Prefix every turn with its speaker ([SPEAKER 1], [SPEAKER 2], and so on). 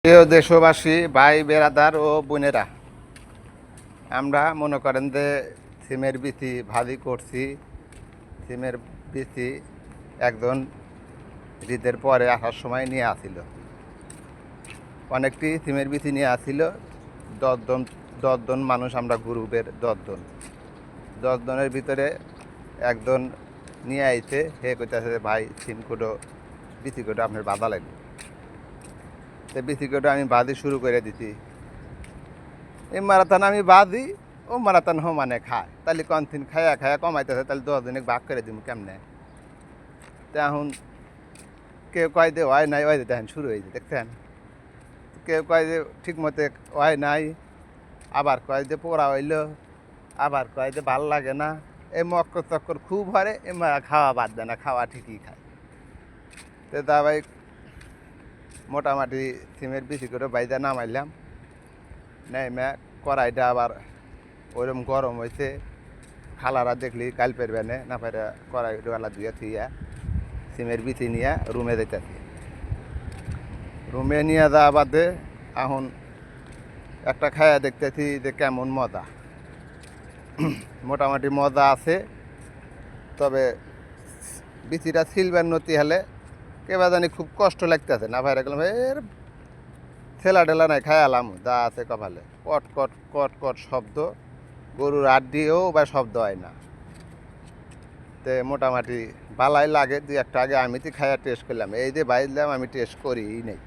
[SPEAKER 1] প্রিয় দেশবাসী, ভাই বেরাদার ও বোনেরা, আমরা মনে করেন যে সিমের বিচি ভাজি করছি। সিমের বিচি একজন ঈদের পরে আসার সময় নিয়ে আসিল, অনেকটি সিমের বিচি নিয়ে আসিল। 10জন মানুষ, আমরা গ্রুপের 10জনের ভিতরে একজন নিয়ে আইছে। হে কইতেছে যে ভাই সিম কুটো বিচি কুটো আপনার বাধা লাগবে। সে বিচি কুটো আমি বাজি শুরু করে দিছি। এই মারাথান আমি বাজি, ও মারাথান মানে খায়। তাহলে কনথিন খায়া খায়া কমাইতেছে, তাহলে 10 জনে ভাগ করে দিব কেমনে? তো এখন কেউ কয় যে হয় নাই, ওই যে দেখেন শুরু হয়েছে, দেখছেন? কেউ কয় যে ঠিক মতো হয় নাই, আবার কয় যে পোড়া হইল, আবার কয় যে ভাল লাগে না। এই মক্কর চক্কর খুব হরে, এ খাওয়া বাদ দেয় না, খাওয়া ঠিকই খায়। তো তা ভাই মোটামুটি সিমের বিচি করে বাইদা নামাইলাম। নেমে কড়াইটা আবার ওইরকম গরম হয়েছে। খালারা দেখলি কাল পেরবে না পারে, কড়াই গালা ধুয়ে থুইয়া সিমের বিচি নিয়ে রুমে যাইতেছি। রুমে নিয়ে যাওয়া বাদে এখন একটা খায়া দেখতেছি যে কেমন মজা। মোটামুটি মজা আছে, তবে বিচিটা সিলবার নতি হলে কেবা জানি খুব কষ্ট লাগতেছে। না ভাইরা গেলাম এর ঠেলা ঠেলা নাই, খায়ালাম যা আছে কপালে। কট কট কট কট শব্দ, গরুর আড্ডিও বা শব্দ হয় না। তে মোটামুটি ভালাই লাগে। 2-1টা আগে আমি তো খায়া টেস্ট করলাম, এই যে বাইলাম আমি টেস্ট করি নেই।